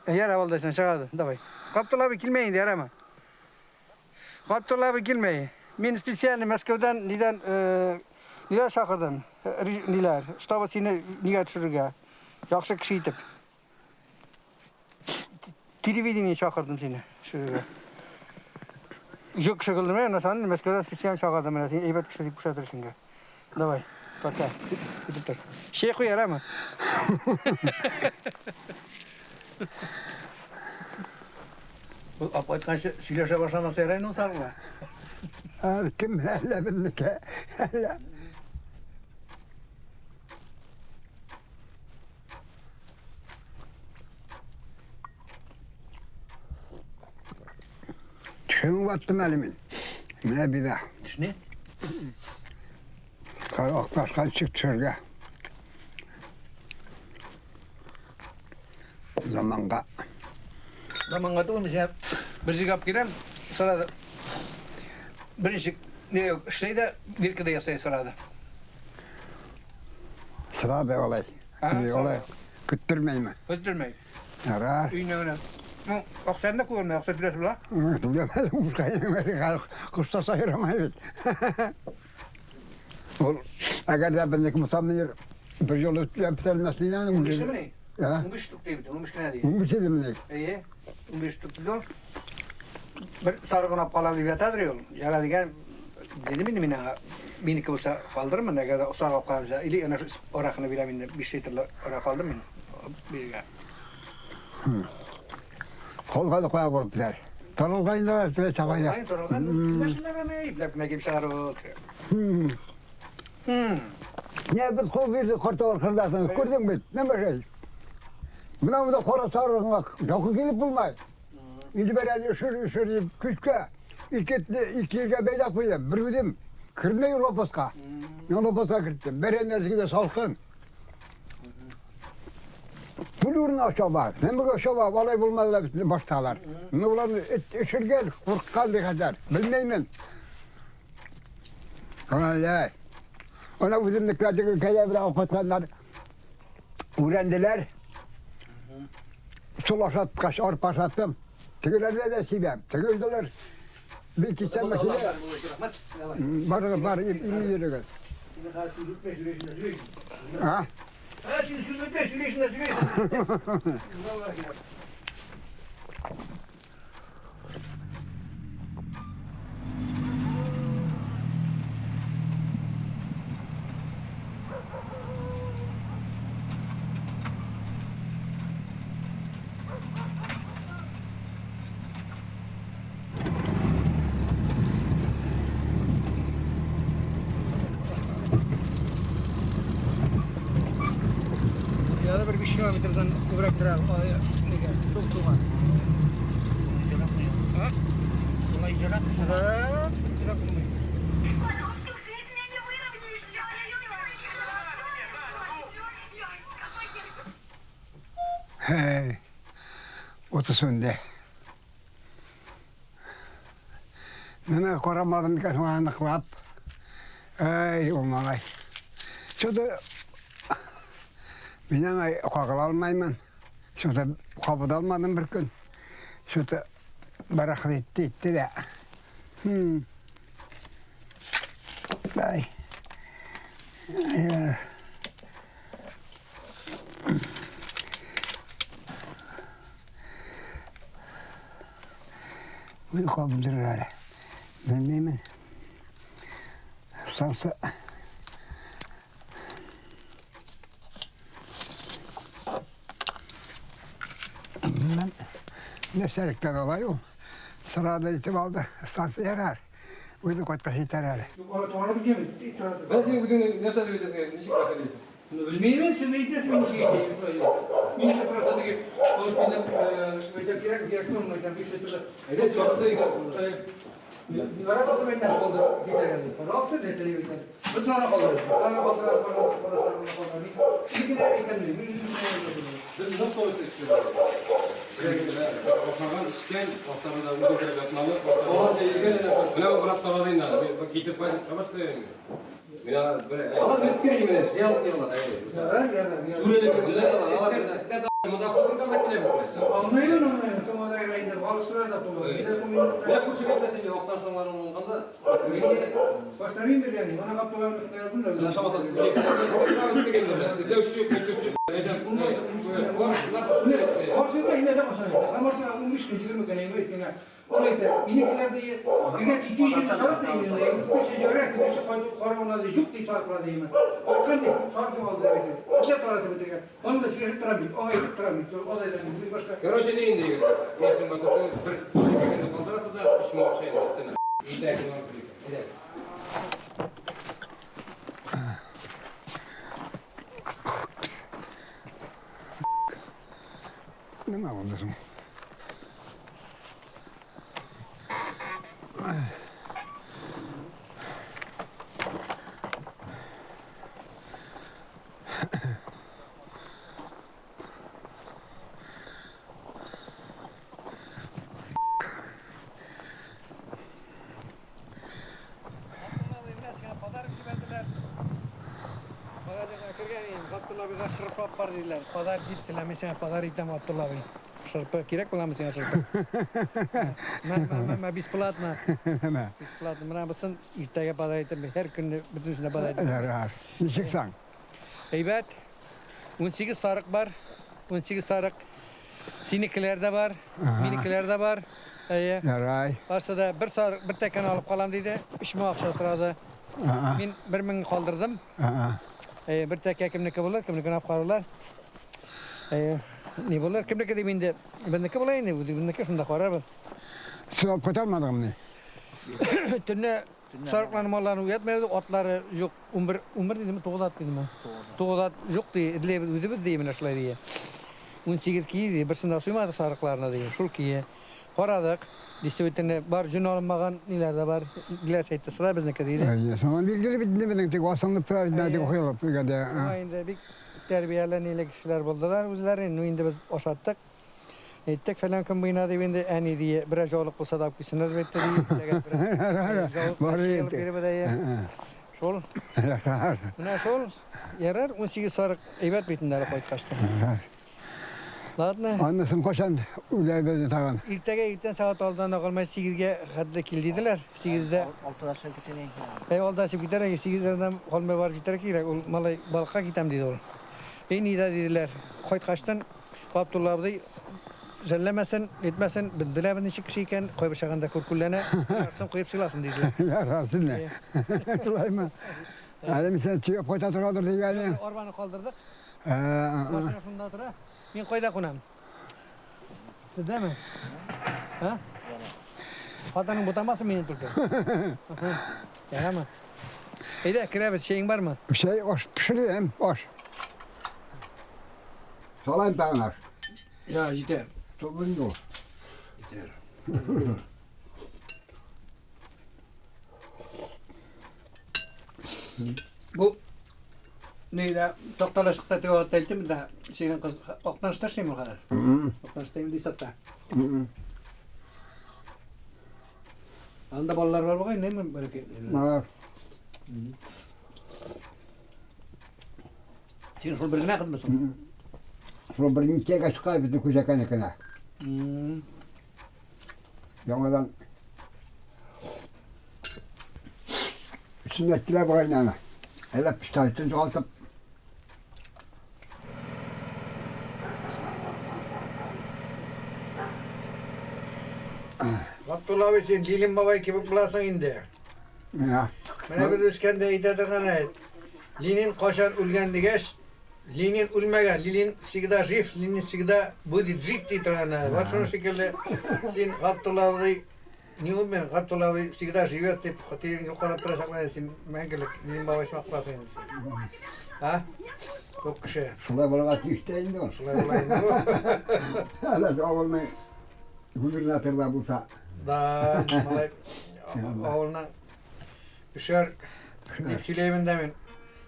Yer avaldaysan çıkardı. Davay. Kaptol abi kilmeyin diye ama. Kaptol abi kilmeyin. Men spesialni Moskvadan niler chaqirdim. Niler. Shtob seni niga tushirga. Yaxshi kishi etib. Televideniye chaqirdim seni. Shu yo'q kishi qildim, ana seni Moskvadan spesial chaqirdim, mana seni aybat kishi deb ko'rsatishingga. Davay. Пока. Ketib tur. Shay qo'yar ama. Ap aytgancha suylasha boshlamasa yaraydi sarg'ma. Kim bilen binnike. Tüm battım elimin. Ne bir de. Ne? Oktaşkan çık çölge. Zamanga. Zamanға to'g'ri bir jigab kelam sırada birinchi ne yok ishlaydi virkada yasay sırada. Sırada olay. Olay. Küttürmeyme. Öldürmeyin. Yarar. Uyuna öyle. Oqsan da ko'rmay oqsa turasiz bular. Bilemedim. Uşkayın. Kusta sayıramayız. Eğer de bendeki musamir bir yol ötülebilmesine Unga ishlamang. Ya. Unga ishtuk deydi. Unga ishkana deydi. Bu bir şey demek. Eye. Unga ishtuk deydi. Bir sarg'inab qolam deb yotadi yo'l. Yaradigan dedimi meniki bo'lsa qoldirman agar sarg'ab qolamsa ili ana shu oraqni beraman deb 5 litrli oraq oldim men. Bergan. Kolga da koya vurup gider. Tarılgayın da ötüle çabaya. Ayın toralgan. Kimashlarni iplab kelib chiqarib. Ne biz kol verdik korta var kırdasın. Kırdın mı? Ne şey? Buna da kora sarılın bak. Yok gelip bulmay. İndi beraber şur küçke. İki yerge beydak koydum. Bir bidim. Kırmıyor loposka. Ne loposka kırdım. Berenler de salkın. Bulurun aşağı bak. Ne bu aşağı bak. Vallahi bulmadılar bütün baştalar. Ne ulan eşir gel. Korkan bir kadar. Bilmeyim. Vallahi. Ona bizimdeki kayabra okutkanlar öğrendiler. Sulaş atkaş, arpa sattım. Tigirlerde de sibem. Tigirdiler. Bir iki sen mesele. Var, iyi yürü. Ha? Ha, şimdi sürüyorsun. Ya da bir 5 kilometreden bırak durar. Çok tuğan. Ha? Olay icraat mı? Ha? Icraat mı? Hey. Otusunde. Nene koramadım birkaç anlıklap. Ey olmalay. Şurada ben ay kakıl almayman. Şurada kapıda almadım bir gün. Şurada baraklı itti de. Ay. Ay. Bu kapıdır öyle. Bilmem. Salsa. Bilmem. Ne serikten olay o. Sırada itibarda stansı yarar. Uydu koytka yeter öyle. Doğru bir gemi. Ben seni bugün ne sadece videosu ne şey bırakabilirsin? Bilmeyeyim sen de gidiyorsun beni şey diyeyim şöyle. Benim de burası ki o benim öyle gerek olmayan bir şey türlü. Evet, doğru değil. Arabası benden kaldı gidelim. Parası deseli biten. Bu sonra kaldı. Sonra kaldı parası kaldı. Şimdi de ekledim. Ben nasıl soruyorsun istiyorum? Oxagan işken, Ostamada uydu kerek atmalı. Oğlan ilgili ne bırak taladın da. Bak gidip koydum şamaş koyuyorum. Mina böyle. Allah riskine gibi şey yapıyorlar. Suriyeli gördüler. Allah bir de mudafakın da makine bu. Anlıyorum. Sonra da evde balıkçılar da dolu. Ben kurşun etmesin diye oktan sonları olanda. Başlarım bir yani. Bana kaptalarını yazdım da. Yaşamasa bir şey. Ostamada bir gelirler. Bir de şu yok, bir de şu. Aslında yine de başarılı. Ama sen almış kızgın mı kanayım ettiğine. Orada minikler de birden 200 yıl sarıp da yine. Bu şecere ki şu karavana da çok disarkla değil mi? O kendi farkı oldu evet. İki tarafı bitir. Onu da şey tramit. O ayı tramit. O da bir başka. Короче, не indi. Если мы тут bir kontrası da işim o şeyin altına. İddia ediyorum. Ne oldu şimdi? Abdullah Bey'e şırpa yapar dediler. Pazar gittiler mesela pazar gittim Abdullah Bey. Şırpa kirek bulamı sana şırpa. Ben bisplatma. Bisplatma. Bana basın irtege pazar gittim. Her gün bütün sene pazar gittim. Yarar. Ne çıksan? Evet. 18 sarık var. 18 sarık. Sinikler de var. Minikler de var. Yaray. Varsa da bir sarık bir teken alıp kalam dedi. 3 maaş sırada. Ben 1000 kaldırdım. Bir tek kimlik bulurlar, kimlik ne yaparlar? Ne bulurlar? Kimlik de binde. Ben ne kabulayım ne? Ben şunda karar var. Sıvap kotarmadım ne? Tünne sarıkların mallarını uyatmıyordu, otları yok. Umur dedim mi? 9 at dedim mi? 9 at yok diye, ödü diyeyim aşağıya diye. 18 kiyi diye, birisinde suymadık sarıklarına diye. Şul kiye. Koradık. Distribütörüne var, cün alınmagan nelerde var. Diler sayıda sıra bizneki deydi. Ya, sonra bilgili bir dinlemedin tek vasanlık tırar bir okuyalım. Ayında bir terbiyeler neyle kişiler buldular. Özlerini nuyinde biz oşattık. Tek falan kim bina deyinde en iyi diye biraz yoluk bulsa da kısınız vetti diye. Var ya. Biri bedeye. Şol. Buna şol. Yarar 18 sarık evet bitinler koyt kaçtı. Ladne. Anlasın koşan ulay bezi tağın. İlten saat oldan kalmay 8'ge hadda kildiydiler. 8'de 6'da sen gitene. Olda şip gider 8'den kolme var gider ki malay balığa gitem dedi ol. En iyi dediler. Koyt kaçtan Abdullah Bey zellemesin, etmesin, bilemedin şıkşıyken koy başağında kurkullene, yarısın koyup silasın dediler. Yararsın ne? Kolay mı? Alemi sen tüyüp koyta turadır diye yani. Ormanı kaldırdık. Başına şunda otur ha. Ben koyda kunam. Siz değil mi? Ha? Hatanın butaması mı Türkiye? Ya mı? İyi de kirebet şeyin var mı? Bir şey hoş pişireyim, hoş. Salayım dağınar. Ya gider. Topun dolu. Gider. Bu neydi? Doktorlaşıkta tevhat deldi mi de senin kız oktanıştarsın mı kadar? Oktanıştayım diye sattı. Anda balalar var bakayım değil mi? Böyle ki. Var. Sen şunu birine kılmasın. Sonra bir iki kaç kaybetti kucak anakına. Yamadan sünnetçiler bakayım ana. Hele pistaçtın çoğaltıp Abdullah abi sen Cilin babayı kimi bulasın indi. ya. Mene bir üskende eytedirgen et. Linin koşan ulgen digeş. Linin ulmegen, linin sigda jif, linin sigda budi jip titrana. Var şunu şekilde sen Abdullah abi ni ummen Abdullah abi sigda jivet tip khatirin yukarı tırasaklar sen mengelik linin babayı şmak bulasın. Ha? Çok kişi. Şulay balagat yükteyindi o. Şulay bulayın bu. Hele oğlunu huzuruna hatırla bulsa. Da malay oğluna düşer. Süleyman demin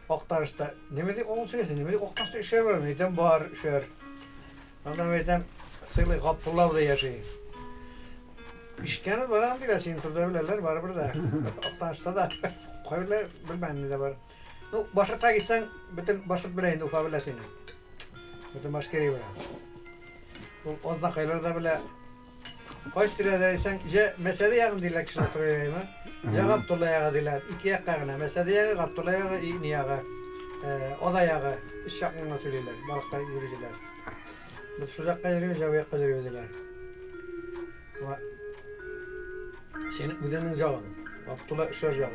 Oktarışta. Ne dedik oğul söylesin, ne dedik Oktarışta işler var. Neden bağır işler. Ondan verden sığlı Abdullah da yaşayın. İşkeniz var ama değil, turda bilirler var burada. Oktarışta da koyurlar bilmem ne de var. Başlıkta gitsen bütün başlık bileyim de ufak bilesin. Bütün başka yeri var. Bu ozna kayıları da bile kaç lira dersen, ya mesele yakın değiller kişiler söyleyeyim mi? Ya Abdullah yağı değiller, iki yak kağına. Mesele yağı, Abdullah yağı, iyi yağı, o da yağı. İş yapmıyorlar söylüyorlar, balıkta yürüyücüler. Bu şu dakika yürüyor, ya bu yakka yürüyor dediler. Ama senin müdenin cevabın, Abdullah işler yağı.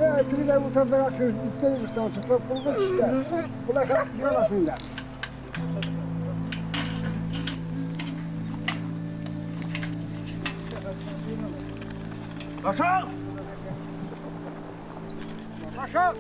Ya triler bu tarafta kalkıyor. İstedim bir saat tutup bulduk işte. Buna kadar yolasınlar. Aşağı! Aşağı!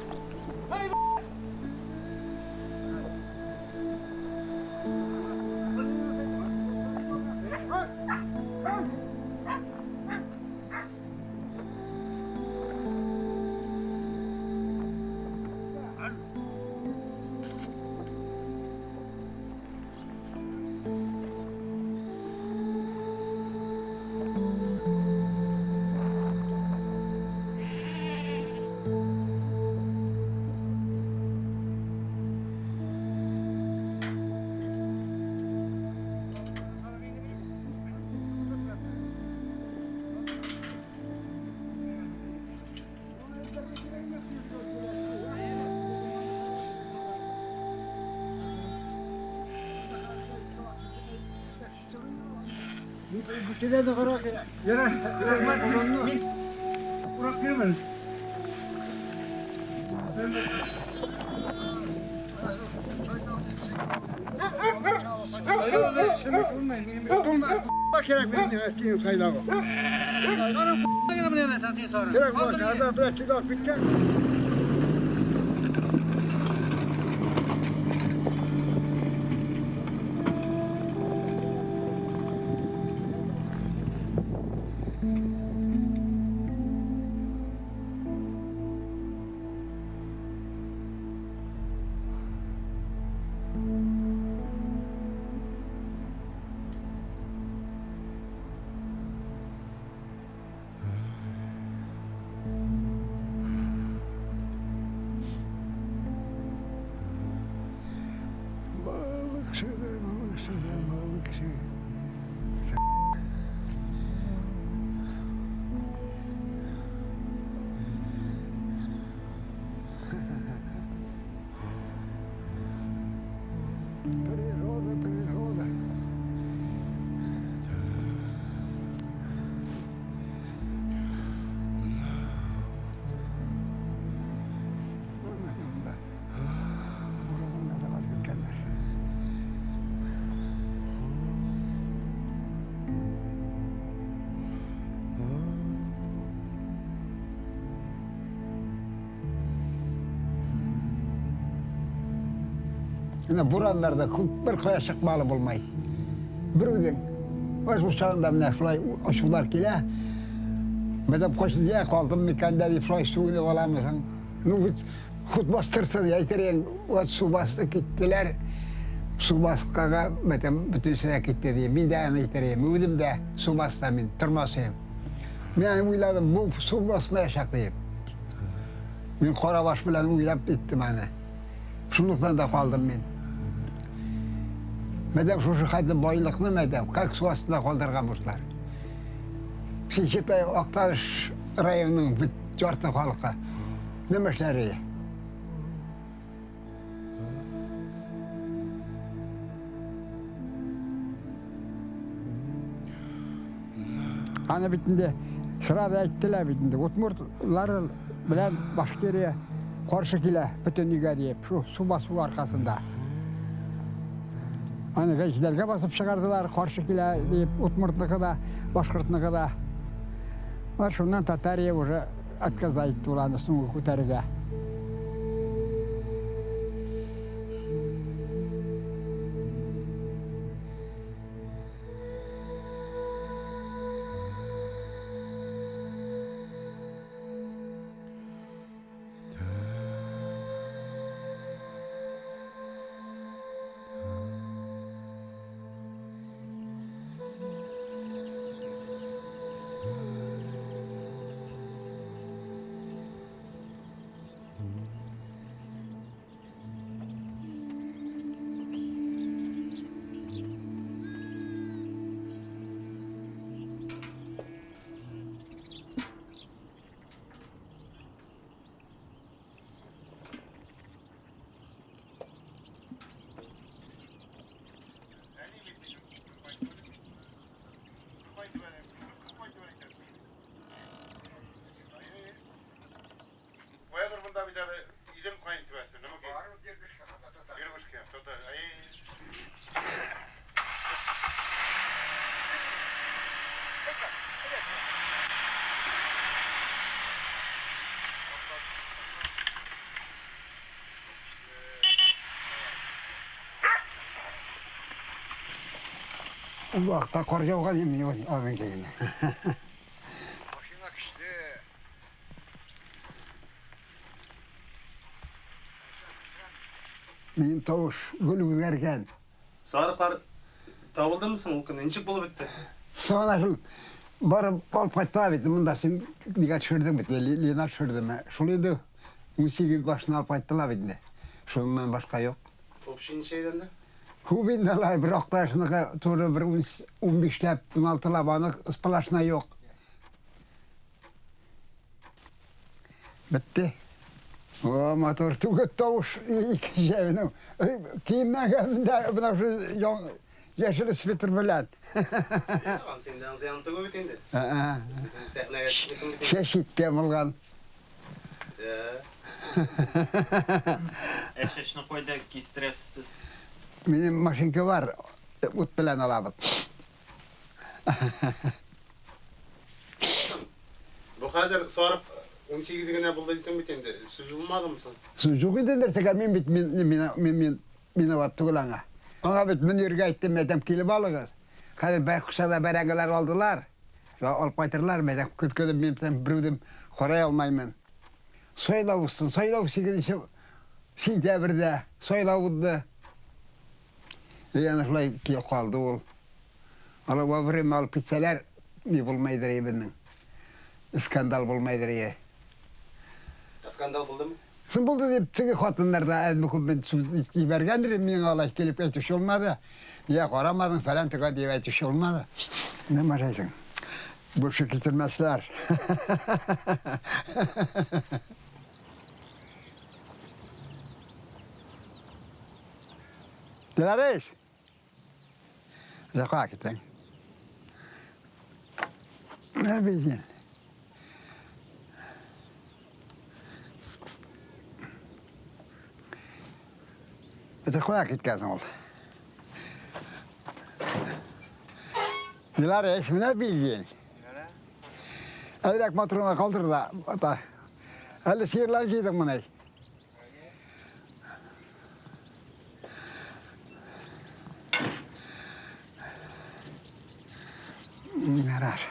Bu triler de karak yere. Yere, bırak girmeyin. Bak gerek benim üniversitenin kaynağı. Gerek boş. Arada biraz çıkar bitecek. Yine buranlarda bir koya çıkmalı bulmayı. Bir gün, öz uçağında mı ne şurayı uçular kile. Medem koşun diye kaldım, mikanda deyip şurayı suyunu olamıyorsan. Hut bastırsa diye itereyim, o su bastı gittiler. Su bastığa medem bütün sene gitti diye. Ben de yanı itereyim, ödüm de su bastı ben, tırmasayım. Ben uyladım, bu su basmaya şaklıyım. Ben Korabaş bilen uylap bittim hani. Şunluktan da kaldım ben. Medem şu kaydı boylıklı medem, kalk su astında kaldırgamışlar. Şişitay Oktarış rayonunun bir jortun halkı. Demişler. Hani bitinde sırada ettiler bitinde. Utmurtlar bilen başka yere karşı ile bütün nüge deyip şu su basığı arkasında. Hani gençlerge basıp çıkardılar karşı ile deyip Utmurt'nıkı da Başkırt'nıkı da. Var şundan Tatariye уже отказать уlanı sunu kutarıga. Bunda bir tane ilim kayıntı versin. Ne bakayım? Var mı? Bir buçuk yap. Bu vakta korcavga yemiyor abi kendine. Başına kıştı. Benim tavuş gülü derken Sarıklar tabıldı mısın o gün? İncik bulup bitti. sonra şu barıp alıp kayıtlar bittim. Bunda sen dikkat çürdüm bitti. Lina çürdüm. Şuluydu. 18 başına alıp kayıtlar bitti. Şundan başka yok. Top şimdi şeyden de. Hu bindalar bir oktaşına turu bir 15'lep 16'la bana ıspalaşına yok. Bitti. O motor tüket tavuş iki şeyini. Kimden geldiğinde bana şu yeşil spitter bilen. Lan senden ziyantı koy bitindi. Şeşit kemilgan. Eşeşini koy da ki stressiz. Benim maşinke var. Ut bilen alabıt. Bu hazır sonra 18 güne bulduysan bitindi. Süzülmedi mi sen? Sucuk edilirse min bit min vattu kulağına. Ona bit min yürge ettim medem kilip alığız. Kadir Baykuşa'da berengeler oldular. Ya olup kaytırlar medem kütküdüm mimten birüdüm koray almaymen. Soylavussun, soylavusu gidişi Sintebr'de soylavuddu. Yani şulay ki kaldı ol. Ala vavrim alıp gitseler ne bulmaydır benim. İskandal bulmaydır ye. Skandal buldu mu? Sen buldu deyip tüge katınlar da ezmi kubbin vergendir. Min alay gelip etmiş olmadı. Niye koramadın falan tüge diye etmiş olmadı. Ne maraysın? Bu şu getirmezler. Dilareş. Zakıya gittin. Ne bileyim. Zakıya gittin ol. Dilareş ne bileyim. Elek matrona kaldır da. Hele sihirler giydim bunu. Yarar.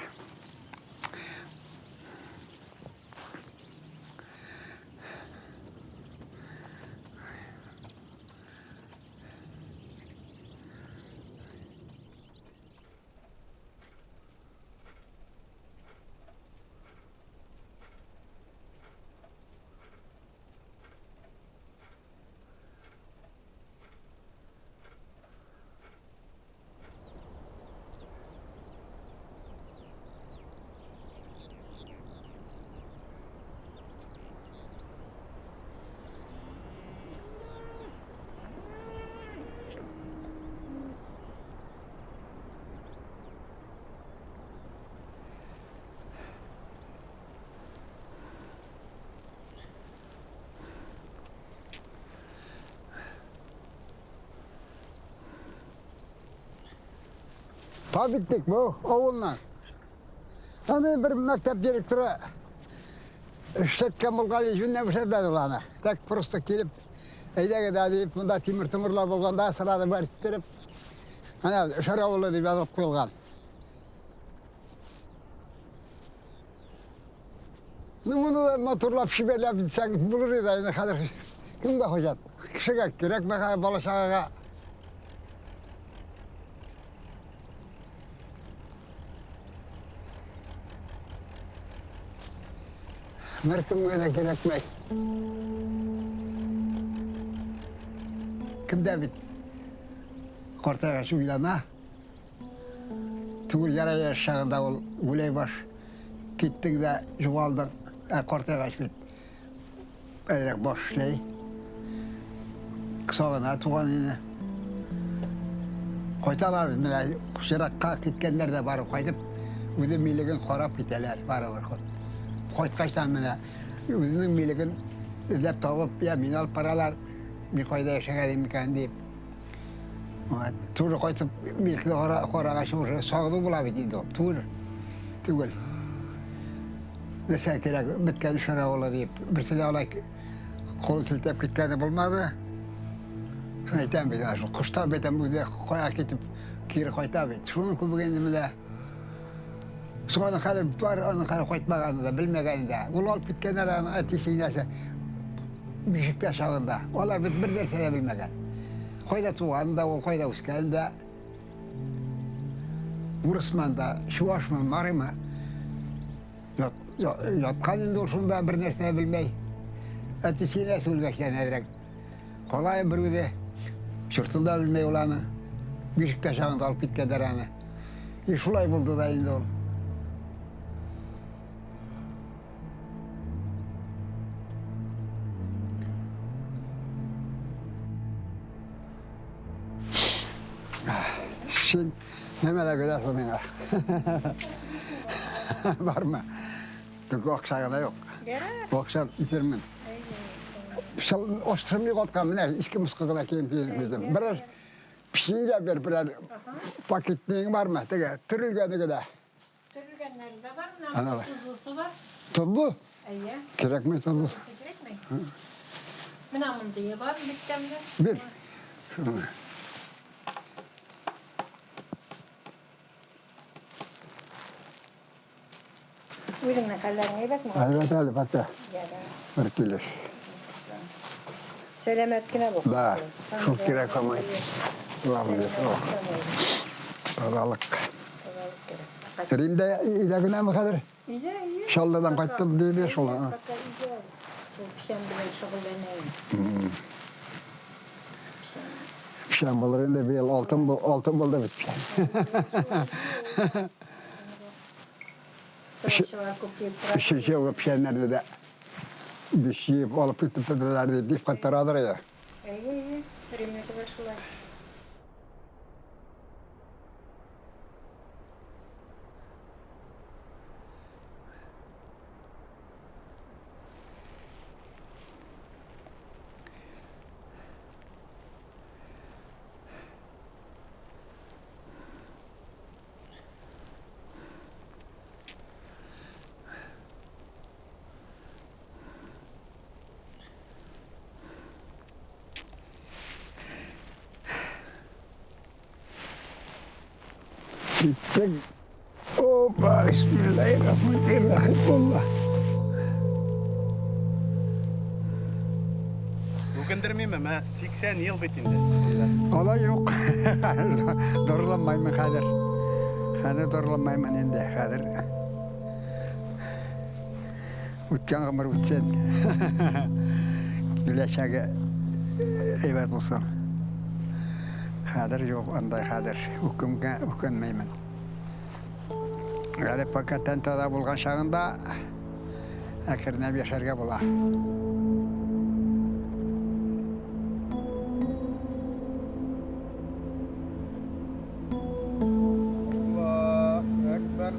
Tabitlik bu oğullar. Hani bir mektep direktörü işletken bulgan yüzünden bir şey dedi olana. Tek prosto gelip eyde deyip bunda timurlar bolganda sırada verip verip hani şöyle oğlu deyip yazıp koyulgan. Bunu da motorlap şiberlep sen bulur edi kadar kim bakacak? Kişiye gerek bakar balaşağa. Merkem'e de gerekmek. Kim David? Kortaya şu ilana. Tuğul yara yaşağında ol güley baş. Gittik de juvaldık. Kortaya kaçbit. Böyle boş şey. Sonra tuğan yine. Koytalar bizimle. Şirakka gitkenler de var koydup. Ödüm milliğin korap giteler var. Koytkaçtan mene, özünün miligin izlep tavıp ya minal paralar bir koyda yaşayayım diken deyip. Tuğru koytup milkli korağa şuur, soğudu bulabidiydi o, tuğru. Tügül. Mesela kerek bitken şura ola deyip, birisi de olay kol siltep gitkeni bulmadı. Sayten bir daha, kuşta beten bu diye koya gitip kiri koyta bit. Şunun kubugeni de sonra kadar var, onun kadar koytmağını da bilmegeni de. Ulu olup bitkenlerin ateşiynesi Beşiktaş ağında. Onlar bir derse de bilmegen. Koyda tuğanı da, koyda uskeni de. Vurusman da, şuvaşman var mı? Yotkanın duruşunda bir derse de bilmey. Ateşiynesi ulgaçtan ederek. Kolay bir de şurtunda bilmey olanı. Beşiktaş ağında olup bitkenlerini. Şulay buldu da indi onu. Sen nemeler görüyorsun bana? Var mı? Çünkü akşamda yok. Bu akşam bitirmin. Oşkırım yok otkan ne? İşki muskakla kiyim bizim. Birer pişince birer paketliğin var mı? Türülgeni kadar. Türülgenleri de var mı? Tuzlusu var. Tuzlu? İyi. Gerek mi tuzlu? Gerek mi? Minamın diye var bittemde. Bir. Şunu. Buyurun kallarına bakma. Evet hadi batı. Bir kilo. Selametkine bak. Da. Çok gerek ama. Ulan bir o. Allah'lık. Rimde ilagına mı kadar? İyi. Şallıdan kaçtım diye bir şola. Pişen bile şokullanayım. Pişen bulurun da bir yıl altın buldu bitmiş. Şey olup pişenlerde de bir şey olup gitip dediler deyip katlarıdır ya. İyi. Rimle kadar şolay. Gittik. O Hoppa, bismillahirrahmanirrahim. Ökendirmeyeyim mi? 80 yıl bitinde. Olay yok. Doğrulanmayayım Kadir. Kadir doğrulanmayayım endi Kadir. Uçan ömür uçsan. Güleşege evet olsun. Kadir yok onday Kadir. Ökenmeymen. Galip hakikaten tada bulgan şağında akırına bir yaşarga bula. Allahu Ekber.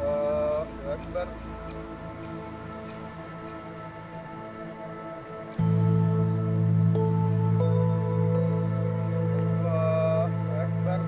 Allahu Ekber. Allahu Ekber.